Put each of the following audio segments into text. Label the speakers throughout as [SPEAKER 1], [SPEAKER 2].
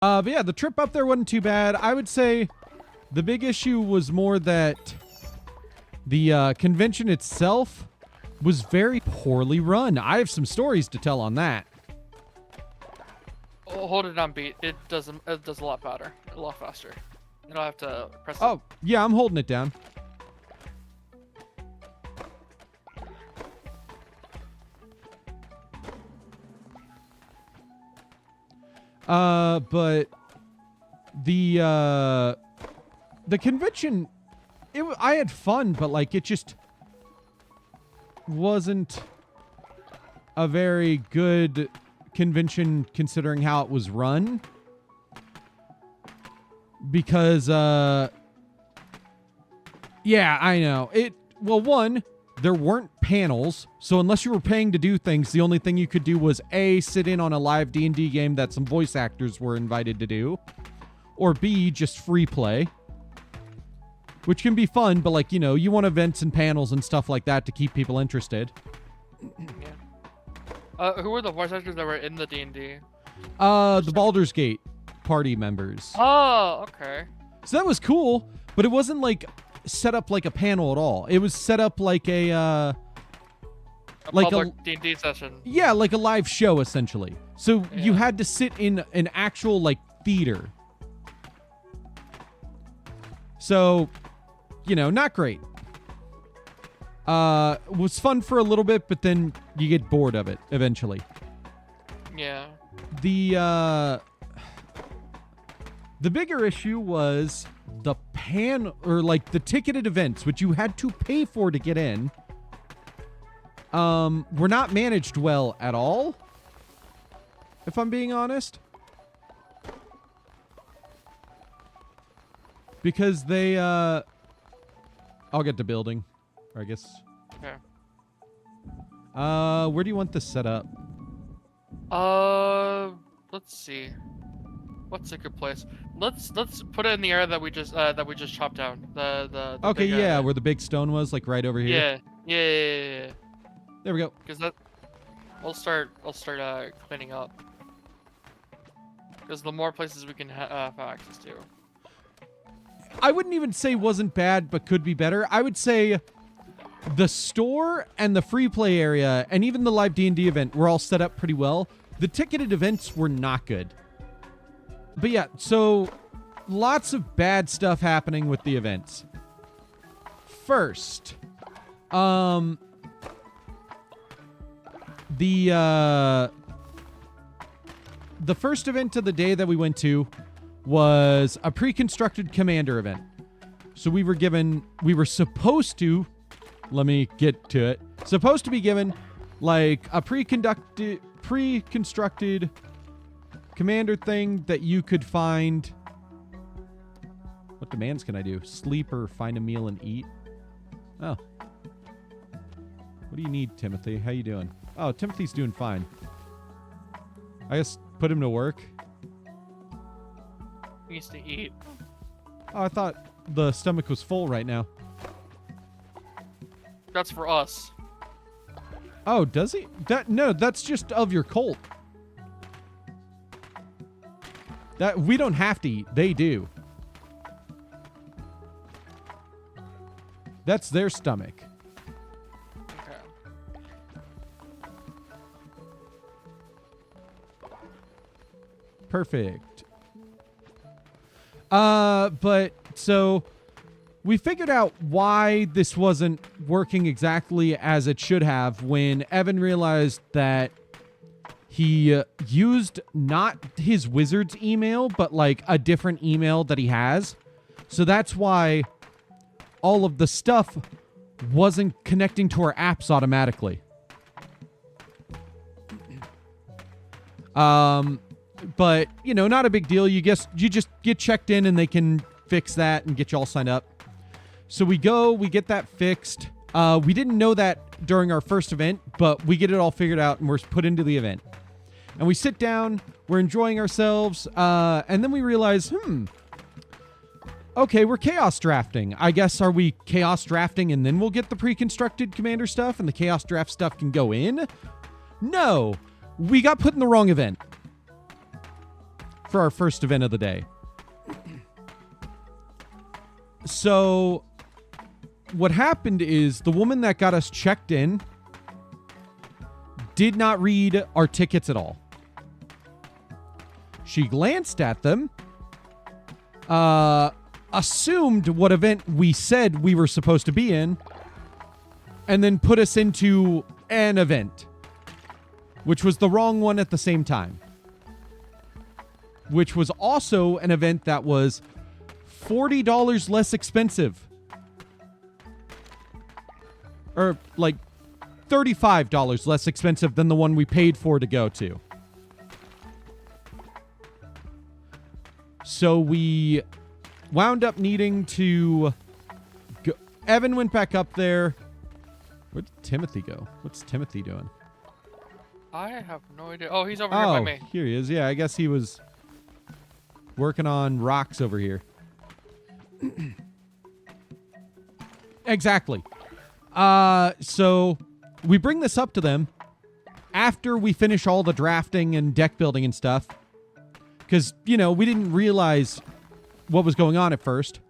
[SPEAKER 1] But yeah, the trip up there wasn't too bad. I would say the big issue was more that the convention itself was very poorly run. I have some stories to tell on that.
[SPEAKER 2] Oh, hold it on beat. It does a lot better, a lot faster. You don't have to press it.
[SPEAKER 1] Oh, yeah, I'm holding it down. But the convention, I had fun, but like it just wasn't a very good convention considering how it was run. Because yeah, I know. Well, one, there weren't panels, so unless you were paying to do things, the only thing you could do was A, sit in on a live D&D game that some voice actors were invited to do, or B, just free play, which can be fun, but like, you know, you want events and panels and stuff like that to keep people interested.
[SPEAKER 2] Yeah. Who were the voice actors that were in the D&D?
[SPEAKER 1] The Baldur's Gate party members.
[SPEAKER 2] Oh, okay.
[SPEAKER 1] So that was cool, but it wasn't like set up like a panel at all. It was set up like a
[SPEAKER 2] public D&D session.
[SPEAKER 1] Yeah, like a live show essentially. So you had to sit in an actual like theater. So, you know, not great. It was fun for a little bit, but then you get bored of it eventually.
[SPEAKER 2] Yeah.
[SPEAKER 1] The bigger issue was the the ticketed events, which you had to pay for to get in, were not managed well at all, if I'm being honest. Because they, I'll get to building, or I guess.
[SPEAKER 2] Okay.
[SPEAKER 1] Where do you want this set up?
[SPEAKER 2] Let's see. What's a good place? Let's put it in the area that we just chopped down. The
[SPEAKER 1] okay,
[SPEAKER 2] big,
[SPEAKER 1] yeah, where the big stone was, like right over here.
[SPEAKER 2] Yeah.
[SPEAKER 1] There we go.
[SPEAKER 2] Because that, I'll start cleaning up. Because the more places we can have access to.
[SPEAKER 1] I wouldn't even say wasn't bad, but could be better. I would say the store and the free play area and even the live D&D event were all set up pretty well. The ticketed events were not good. But yeah, so lots of bad stuff happening with the events. First, the first event of the day that we went to was a pre-constructed commander event. So we were supposed to, let me get to it, supposed to be given like a pre-constructed commander thing that you could find. What demands can I do? Sleep or find a meal and eat? Oh. What do you need, Timothy? How you doing? Oh, Timothy's doing fine. I guess put him to work.
[SPEAKER 2] He needs to eat.
[SPEAKER 1] Oh, I thought the stomach was full right now.
[SPEAKER 2] That's for us.
[SPEAKER 1] Oh, does he? No, that's just of your cult. That we don't have to eat. They do. That's their stomach.
[SPEAKER 2] Okay.
[SPEAKER 1] Perfect. But so we figured out why this wasn't working exactly as it should have when Evan realized that he used not his wizard's email, but like a different email that he has. So that's why all of the stuff wasn't connecting to our apps automatically. But, you know, not a big deal. You just get checked in and they can fix that and get you all signed up. So we get that fixed. We didn't know that during our first event, but we get it all figured out and we're put into the event. And we sit down, we're enjoying ourselves, and then we realize, okay, we're chaos drafting. I guess, are we chaos drafting and then we'll get the pre-constructed commander stuff and the chaos draft stuff can go in? No, we got put in the wrong event. for our first event of the day. So what happened is the woman that got us checked in did not read our tickets at all. She glanced at them, assumed what event we said we were supposed to be in, and then put us into an event, which was the wrong one at the same time. Which was also an event that was $40 less expensive. Or like $35 less expensive than the one we paid for to go to. So we wound up needing to go. Evan went back up there. Where did Timothy go? What's Timothy doing?
[SPEAKER 2] I have no idea. Oh, he's over here by me.
[SPEAKER 1] Here he is. Yeah, I guess he was working on rocks over here. Exactly. So we bring this up to them after we finish all the drafting and deck building and stuff. Because, we didn't realize what was going on at first.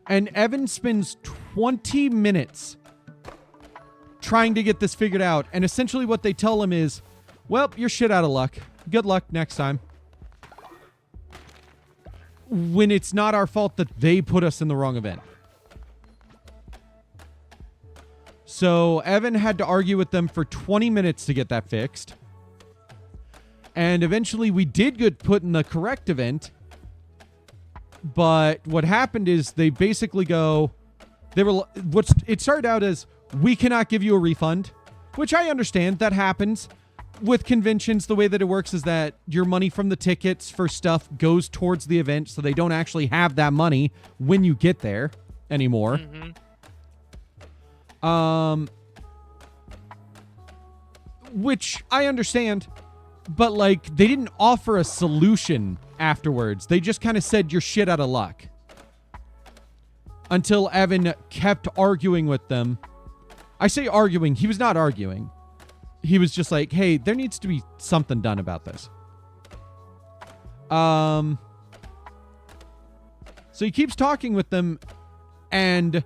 [SPEAKER 1] And Evan spends 20 minutes trying to get this figured out. And essentially what they tell him is, well, you're shit out of luck. Good luck next time. When it's not our fault that they put us in the wrong event. So Evan had to argue with them for 20 minutes to get that fixed. And eventually we did get put in the correct event. But what happened is they basically it started out as, we cannot give you a refund, which I understand that happens. With conventions, the way that it works is that your money from the tickets for stuff goes towards the event, so they don't actually have that money when you get there anymore. Which I understand, but they didn't offer a solution afterwards. They just kind of said you're shit out of luck. Until Evan kept arguing with them. I say arguing, he was not arguing. He was just like, hey, there needs to be something done about this. So he keeps talking with them, and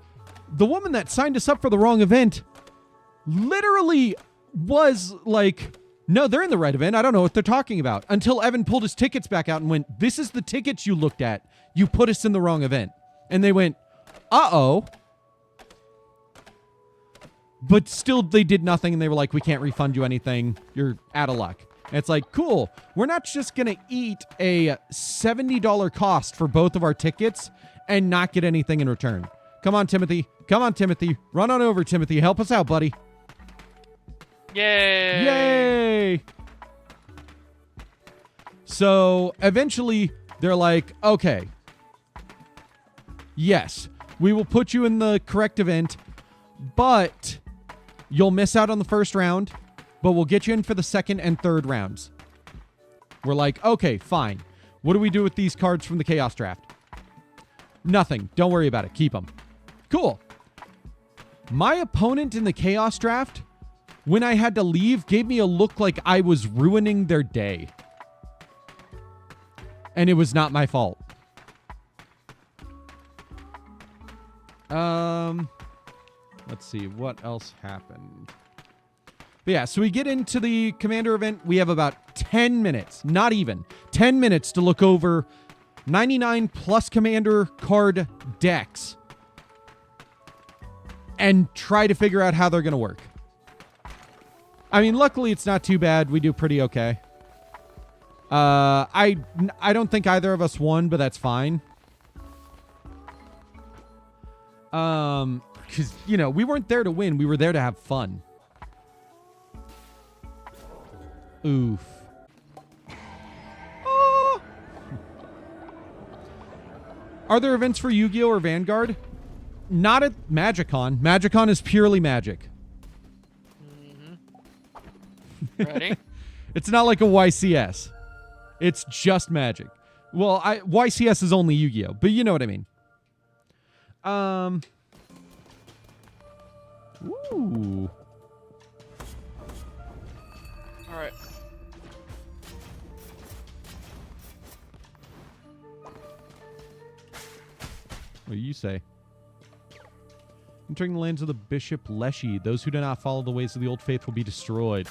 [SPEAKER 1] the woman that signed us up for the wrong event literally was like, no, they're in the right event. I don't know what they're talking about. Until Evan pulled his tickets back out and went, this is the tickets you looked at. You put us in the wrong event. And they went, uh-oh. But still, they did nothing, and they were like, we can't refund you anything. You're out of luck. And it's like, cool. We're not just going to eat a $70 cost for both of our tickets and not get anything in return. Come on, Timothy. Come on, Timothy. Run on over, Timothy. Help us out, buddy.
[SPEAKER 2] Yay!
[SPEAKER 1] Yay! So, eventually, they're like, okay. Yes, we will put you in the correct event, but you'll miss out on the first round, but we'll get you in for the second and third rounds. We're like, okay, fine. What do we do with these cards from the Chaos Draft? Nothing. Don't worry about it. Keep them. Cool. My opponent in the Chaos Draft, when I had to leave, gave me a look like I was ruining their day. And it was not my fault. Let's see, what else happened? But yeah, so we get into the Commander event. We have about 10 minutes, not even, 10 minutes to look over 99 plus Commander card decks and try to figure out how they're going to work. I mean, luckily it's not too bad. We do pretty okay. I don't think either of us won, but that's fine. Because, we weren't there to win. We were there to have fun. Oof. Oh. Are there events for Yu-Gi-Oh! Or Vanguard? Not at Magiccon. Magiccon is purely Magic.
[SPEAKER 2] Ready?
[SPEAKER 1] It's not like a YCS. It's just Magic. Well, YCS is only Yu-Gi-Oh! But you know what I mean. Ooh.
[SPEAKER 2] All right.
[SPEAKER 1] What do you say? Entering the lands of the Bishop Leshy. Those who do not follow the ways of the old faith will be destroyed.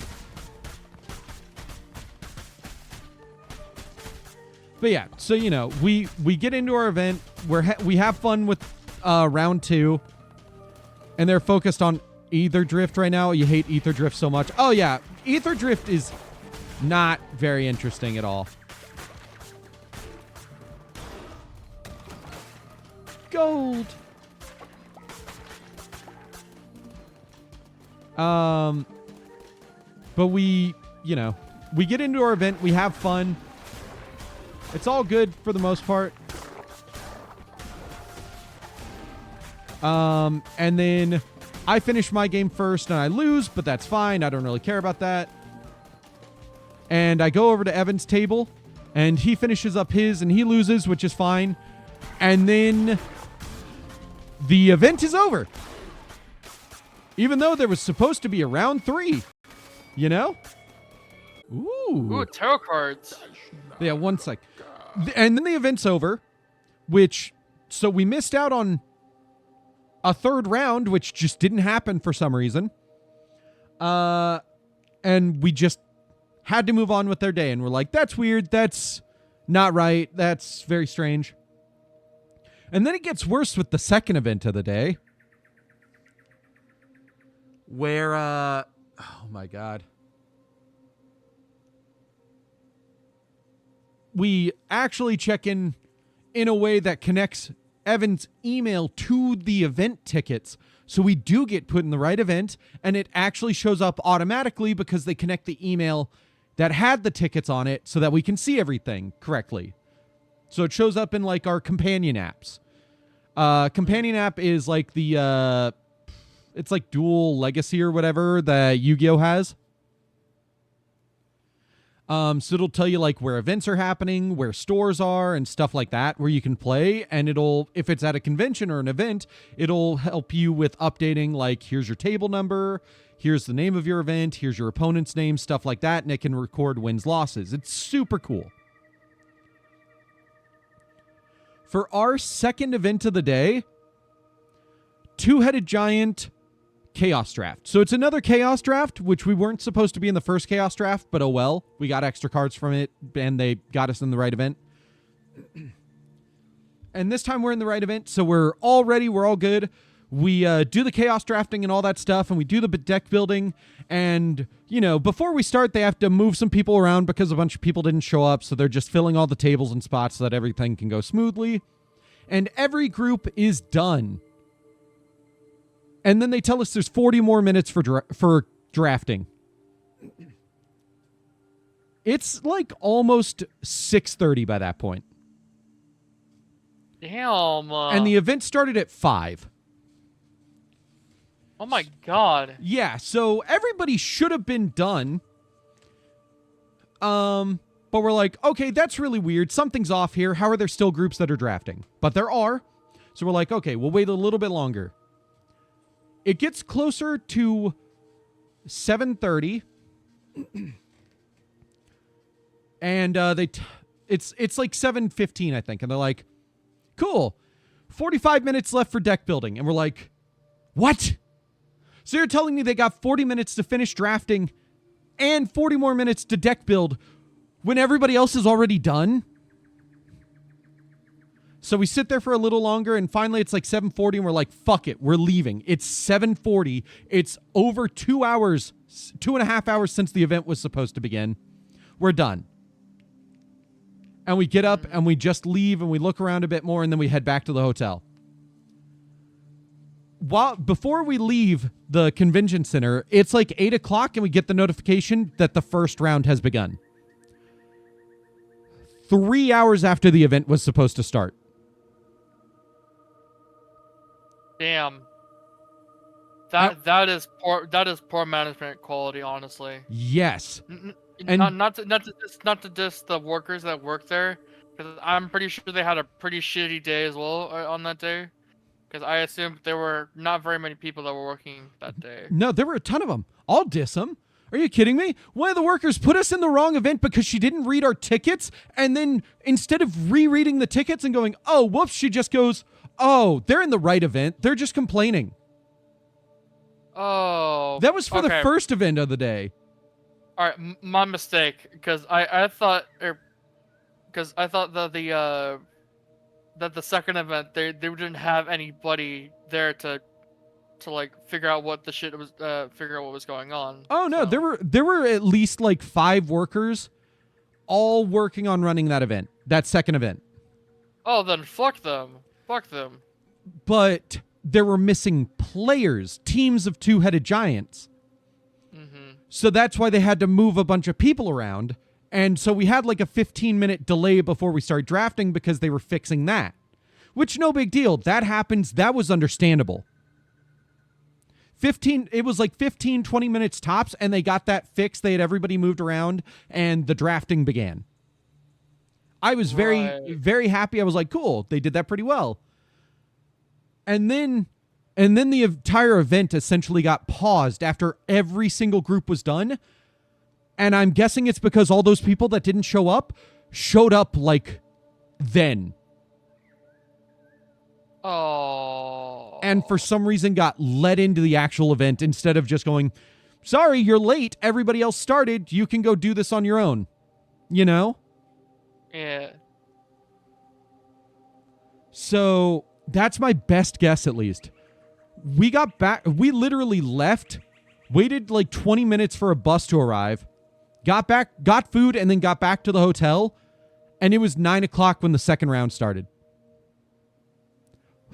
[SPEAKER 1] But yeah, so, you know, we get into our event. We have fun with round 2. And they're focused on Ether Drift right now. You hate Ether Drift so much. Oh, yeah. Ether Drift is not very interesting at all. Gold. But we, you know, we get into our event. We have fun. It's all good for the most part. And then I finish my game first and I lose, but that's fine. I don't really care about that. And I go over to Evan's table and he finishes up his and he loses, which is fine. And then the event is over. Even though there was supposed to be a round 3, you know?
[SPEAKER 2] Ooh, tarot cards.
[SPEAKER 1] Yeah, one sec. And then the event's over, which, so we missed out on a 3rd round, which just didn't happen for some reason. And we just had to move on with their day. And we're like, that's weird. That's not right. That's very strange. And then it gets worse with the 2nd event of the day. Where, oh my God. We actually check in a way that connects Evan's email to the event tickets. So we do get put in the right event, and it actually shows up automatically because they connect the email that had the tickets on it so that we can see everything correctly. So it shows up in like our companion apps. Companion app is like the, it's like Dual Legacy or whatever that Yu-Gi-Oh has. So it'll tell you like where events are happening, where stores are, and stuff like that, where you can play. And it'll, if it's at a convention or an event, it'll help you with updating, like, here's your table number, here's the name of your event, here's your opponent's name, stuff like that, and it can record wins, losses. It's super cool. For our 2nd event of the day, Two-Headed Giant Chaos Draft. So it's another Chaos Draft, which we weren't supposed to be in the first Chaos Draft, but oh well. We got extra cards from it, and they got us in the right event. And this time we're in the right event, so we're all ready. We're all good. We do the Chaos Drafting and all that stuff, and we do the deck building. And, you know, before we start, they have to move some people around because a bunch of people didn't show up, so they're just filling all the tables and spots so that everything can go smoothly. And every group is done. And then they tell us there's 40 more minutes for drafting. It's like almost 6:30 by that point.
[SPEAKER 2] Damn.
[SPEAKER 1] And the event started at 5.
[SPEAKER 2] Oh my God.
[SPEAKER 1] Yeah, so everybody should have been done. But we're like, okay, that's really weird. Something's off here. How are there still groups that are drafting? But there are. So we're like, okay, we'll wait a little bit longer. It gets closer to 7:30, and it's like 7:15, I think, and they're like, "Cool, 45 minutes left for deck building," and we're like, "What?" So you're telling me they got 40 minutes to finish drafting, and 40 more minutes to deck build when everybody else is already done? So we sit there for a little longer, and finally it's like 7:40, and we're like, fuck it, we're leaving. It's 7:40. It's over 2 hours, 2.5 hours since the event was supposed to begin. We're done. And we get up, and we just leave, and we look around a bit more, and then we head back to the hotel. Before we leave the convention center, it's like 8 o'clock, and we get the notification that the first round has begun. 3 hours after the event was supposed to start.
[SPEAKER 2] Damn. That is poor management quality, honestly.
[SPEAKER 1] Yes.
[SPEAKER 2] And not to diss the workers that work there, because I'm pretty sure they had a pretty shitty day as well on that day. Because I assume there were not very many people that were working that day.
[SPEAKER 1] No, there were a ton of them. I'll diss them. Are you kidding me? One of the workers put us in the wrong event because she didn't read our tickets, and then instead of rereading the tickets and going, oh, whoops, she just goes, oh, they're in the right event. They're just complaining.
[SPEAKER 2] Oh.
[SPEAKER 1] That was for the first event of the day.
[SPEAKER 2] All right, my mistake, because I thought that the second event they didn't have anybody there to like figure out what the shit was figure out what was going on.
[SPEAKER 1] Oh no,
[SPEAKER 2] so.
[SPEAKER 1] there were at least like 5 workers all working on running that event, that second event.
[SPEAKER 2] Oh, then fuck them. Fuck them.
[SPEAKER 1] But there were missing players, teams of 2-headed giants. So that's why they had to move a bunch of people around. And so we had like a 15-minute delay before we started drafting because they were fixing that. Which, no big deal. That happens. That was understandable. It was like 15, 20 minutes tops, and they got that fixed. They had everybody moved around, and the drafting began. I was very, very happy. I was like, cool, they did that pretty well. And then the entire event essentially got paused after every single group was done. And I'm guessing it's because all those people that didn't show up showed up like then.
[SPEAKER 2] Oh.
[SPEAKER 1] And for some reason got let into the actual event instead of just going, sorry, you're late. Everybody else started. You can go do this on your own. You know?
[SPEAKER 2] Yeah.
[SPEAKER 1] So that's my best guess, at least. We got back. We literally left, waited like 20 minutes for a bus to arrive, got back, got food, and then got back to the hotel. And it was 9 o'clock when the second round started.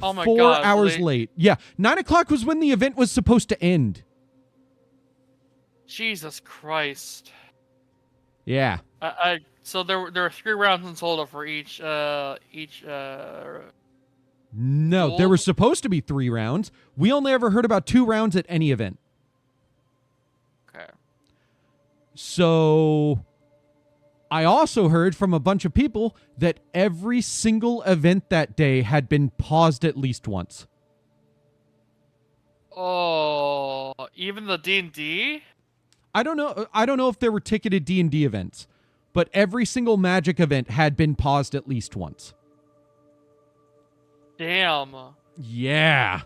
[SPEAKER 2] Oh my
[SPEAKER 1] 4
[SPEAKER 2] God,
[SPEAKER 1] hours late. Yeah. 9 o'clock was when the event was supposed to end.
[SPEAKER 2] Jesus Christ.
[SPEAKER 1] Yeah.
[SPEAKER 2] So there were 3 rounds in total for each
[SPEAKER 1] No,
[SPEAKER 2] duel?
[SPEAKER 1] there were supposed to be 3 rounds. We only ever heard about 2 rounds at any event.
[SPEAKER 2] Okay.
[SPEAKER 1] So I also heard from a bunch of people that every single event that day had been paused at least once.
[SPEAKER 2] Oh, even the D&D?
[SPEAKER 1] I don't know if there were ticketed D&D events, but every single Magic event had been paused at least once.
[SPEAKER 2] Damn.
[SPEAKER 1] Yeah.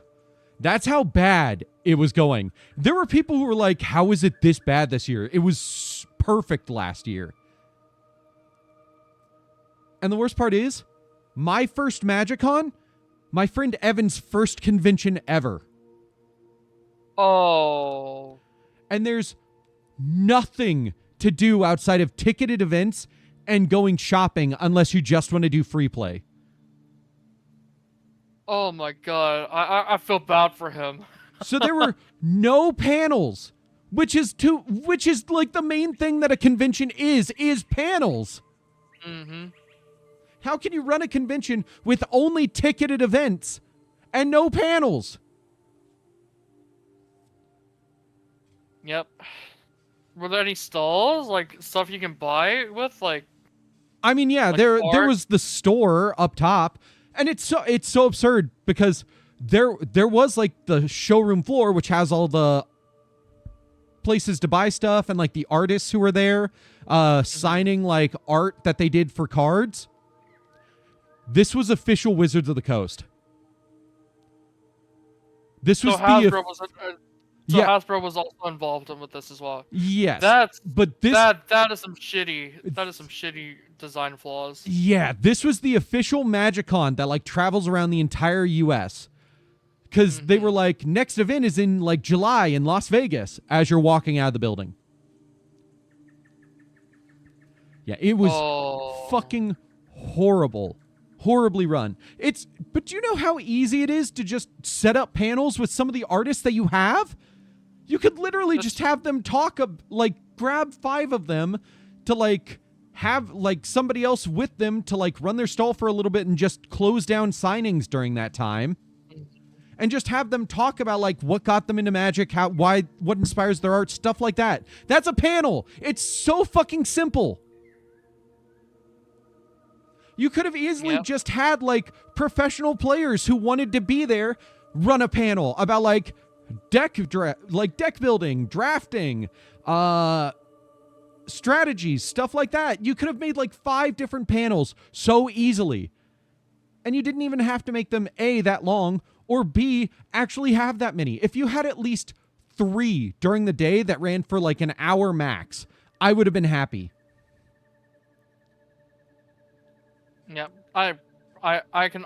[SPEAKER 1] That's how bad it was going. There were people who were like, how is it this bad this year? It was perfect last year. And the worst part is, my first Magiccon, my friend Evan's first convention ever.
[SPEAKER 2] Oh.
[SPEAKER 1] And there's nothing to do outside of ticketed events and going shopping unless you just want to do free play.
[SPEAKER 2] Oh my God. I feel bad for him.
[SPEAKER 1] So there were no panels, which is like the main thing that a convention is panels.
[SPEAKER 2] Mm-hmm.
[SPEAKER 1] How can you run a convention with only ticketed events and no panels?
[SPEAKER 2] Yep. Were there any stalls? Like, stuff you can buy with? Like...
[SPEAKER 1] I mean, yeah,
[SPEAKER 2] like
[SPEAKER 1] there
[SPEAKER 2] art?
[SPEAKER 1] was the store up top, and it's so absurd because there was like the showroom floor, which has all the places to buy stuff and like the artists who were there signing like art that they did for cards. This was official Wizards of the Coast. This was
[SPEAKER 2] Hasbro was also involved with this as well.
[SPEAKER 1] Yes.
[SPEAKER 2] That is some shitty design flaws.
[SPEAKER 1] Yeah, this was the official Magiccon that like travels around the entire US. Cuz they were like, next event is in like July in Las Vegas as you're walking out of the building. Yeah, it was fucking horrible. Horribly run. But you know how easy it is to just set up panels with some of the artists that you have? You could literally just have them talk, like grab 5 of them to like have like somebody else with them to like run their stall for a little bit and just close down signings during that time. And just have them talk about like what got them into Magic, what inspires their art, stuff like that. That's a panel. It's so fucking simple. You could have easily just had like professional players who wanted to be there run a panel about like deck building, drafting, uh, strategies, stuff like that. You could have made like 5 different panels so easily. And you didn't even have to make them A, that long, or B, actually have that many. If you had at least 3 during the day that ran for like an hour max, I would have been happy.
[SPEAKER 2] Yeah, I can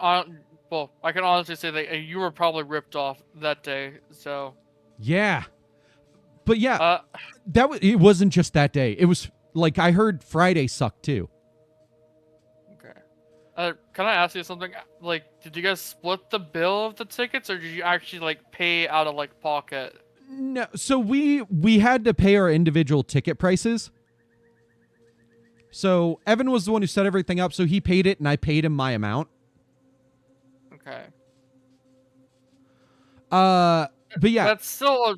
[SPEAKER 2] well, I can honestly say that you were probably ripped off that day. So,
[SPEAKER 1] Yeah. But yeah,
[SPEAKER 2] uh,
[SPEAKER 1] it wasn't just that day. It was like I heard Friday sucked too.
[SPEAKER 2] okay. Can I ask you something? Like, did you guys split the bill of the tickets, or did you actually like pay out of like pocket?
[SPEAKER 1] No, so we had to pay our individual ticket prices. So Evan was the one who set everything up, so he paid it and I paid him my amount.
[SPEAKER 2] Okay.
[SPEAKER 1] But yeah,
[SPEAKER 2] That's still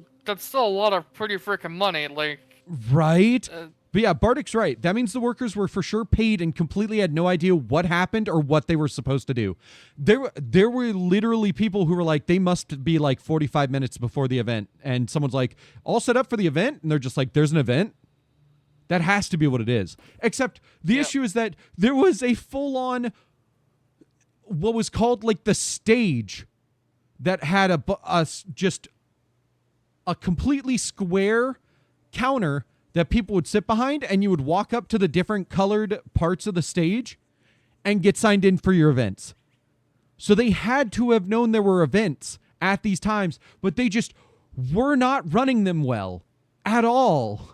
[SPEAKER 2] a lot of pretty freaking money. Like,
[SPEAKER 1] right?
[SPEAKER 2] uh,
[SPEAKER 1] But yeah, Bartik's right. That means the workers were for sure paid and completely had no idea what happened or what they were supposed to do. There were literally people who were like, they must be like 45 minutes before the event. And someone's like, all set up for the event? And they're just like, there's an event? That has to be what it is. Except the
[SPEAKER 2] Yep.
[SPEAKER 1] issue is that there was a full on, what was called like the stage that had just a completely square counter that people would sit behind, and you would walk up to the different colored parts of the stage and get signed in for your events. So they had to have known there were events at these times, but they just were not running them well at all.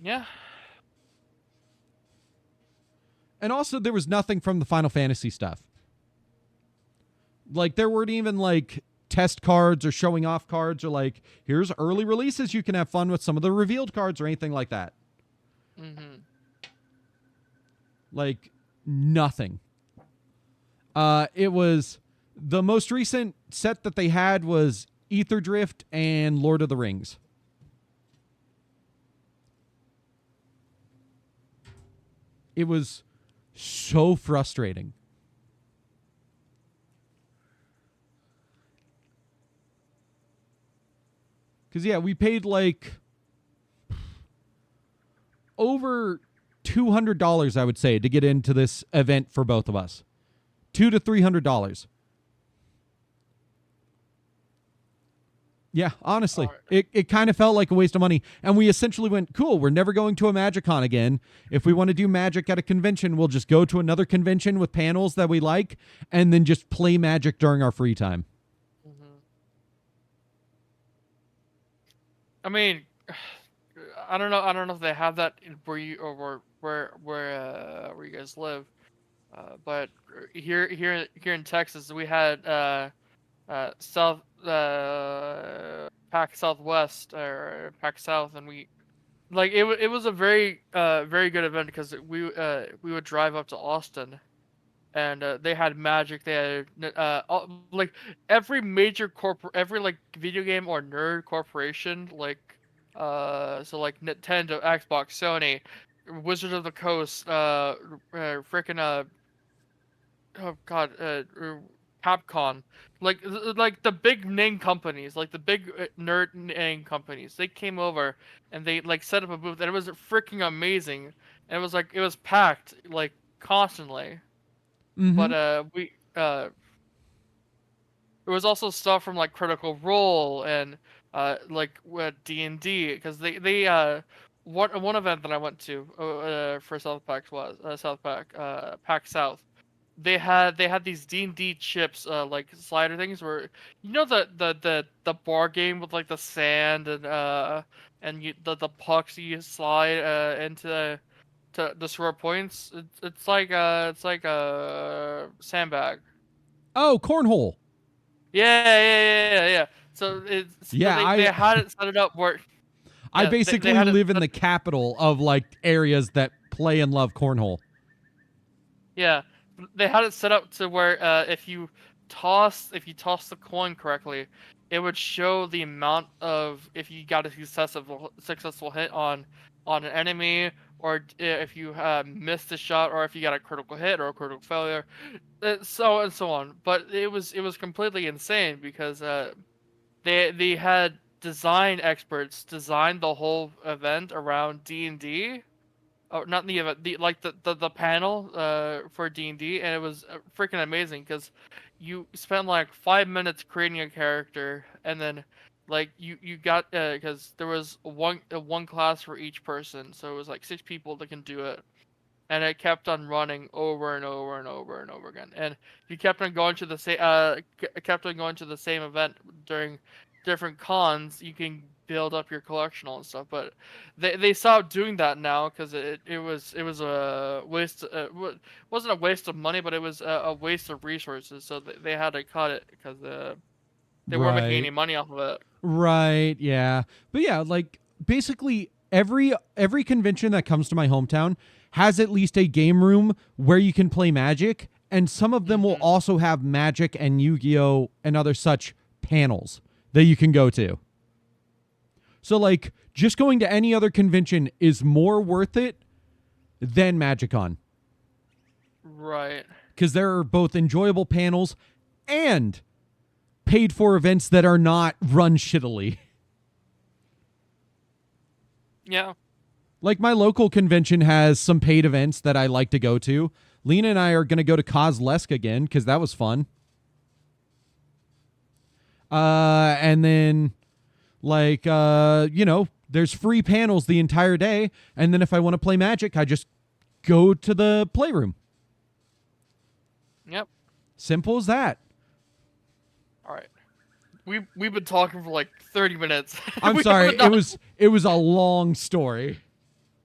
[SPEAKER 2] yeah.
[SPEAKER 1] And also, there was nothing from the Final Fantasy stuff. Like, there weren't even like test cards or showing off cards or like, here's early releases you can have fun with some of the revealed cards or anything like that.
[SPEAKER 2] Mm-hmm.
[SPEAKER 1] Like, nothing. It was the most recent set that they had was Ether Drift and Lord of the Rings. It was so frustrating. Because, yeah, we paid like over $200, I would say, to get into this event for both of us. $200 to $300. Yeah, honestly, it kind of felt like a waste of money. And we essentially went, cool, we're never going to a Magiccon again. If we want to do Magic at a convention, we'll just go to another convention with panels that we like and then just play Magic during our free time.
[SPEAKER 2] Mm-hmm. I mean, I don't know. I don't know if they have that where you or where you guys live. But here in Texas, we had South Pac Southwest or Pac South, and we like it was a very good event because we would drive up to Austin, and they had Magic. They had like every like video game or nerd corporation, like so like Nintendo, Xbox, Sony, Wizard of the Coast, freaking oh god, Capcom, like the big name companies, like the big nerd name companies, they came over and they like set up a booth, and it was freaking amazing. And it was like it was packed like constantly.
[SPEAKER 1] Mm-hmm.
[SPEAKER 2] But we there was also stuff from like Critical Role and like D&D, because they one event that I went to for South Pack was Pack South. They had these D&D chips, like slider things, where you know the bar game with like the sand and the pucks you slide into to the score points. It's like a sandbag.
[SPEAKER 1] Oh, Cornhole.
[SPEAKER 2] Yeah. So
[SPEAKER 1] Yeah,
[SPEAKER 2] they had it set it up where
[SPEAKER 1] I
[SPEAKER 2] yeah they
[SPEAKER 1] basically
[SPEAKER 2] had it
[SPEAKER 1] live in the capital of like areas that play and love cornhole.
[SPEAKER 2] yeah they had it set up to where if you toss the coin correctly, it would show the amount of if you got a successful hit on an enemy if you missed a shot, or if you got a critical hit or a critical failure, so and so on. But it was completely insane because they had design experts design the whole event around D&D. Oh, not the event, the panel for D&D, and it was freaking amazing because you spent like 5 minutes creating a character, and then like you got because there was one class for each person, so it was like 6 people that can do it, and it kept on running over and over and over and over again. And you kept on going to the same kept on going to the same event during different cons. You can build up your collectional and stuff, but they stopped doing that now because it was a waste. Wasn't a waste of money, but it was a waste of resources. So they had to cut it because they weren't making any
[SPEAKER 1] Right.
[SPEAKER 2] money off of it.
[SPEAKER 1] Right, yeah. But yeah, like basically every convention that comes to my hometown has at least a game room where you can play Magic, and some of them will
[SPEAKER 2] Hmm.
[SPEAKER 1] also have Magic and Yu-Gi-Oh and other such panels that you can go to. So like just going to any other convention is more worth it than Magiccon,
[SPEAKER 2] Right.
[SPEAKER 1] because there are both enjoyable panels and paid for events that are not run shittily.
[SPEAKER 2] Yeah.
[SPEAKER 1] Like my local convention has some paid events that I like to go to. Lena and I are going to go to Kozlesk again because that was fun. And then like there's free panels the entire day, and then if I want to play Magic, I just go to the playroom.
[SPEAKER 2] Yep.
[SPEAKER 1] Simple as that.
[SPEAKER 2] All right. We've been talking for like 30 minutes.
[SPEAKER 1] I'm
[SPEAKER 2] We
[SPEAKER 1] sorry.
[SPEAKER 2] haven't done-
[SPEAKER 1] It was a long story.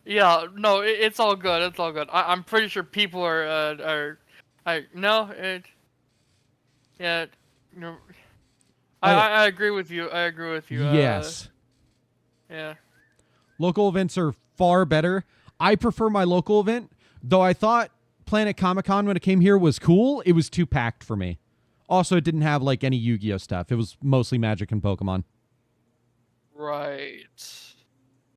[SPEAKER 2] Yeah, no, it's all good. It's all good. I'm pretty sure people I no, yeah, no,
[SPEAKER 1] Oh, yeah.
[SPEAKER 2] I agree with you. I agree with you.
[SPEAKER 1] Yes.
[SPEAKER 2] Yeah.
[SPEAKER 1] Local events are far better. I prefer my local event, though I thought Planet Comic-Con when it came here was cool. It was too packed for me. Also, it didn't have like any Yu-Gi-Oh stuff. It was mostly Magic and Pokemon.
[SPEAKER 2] Right.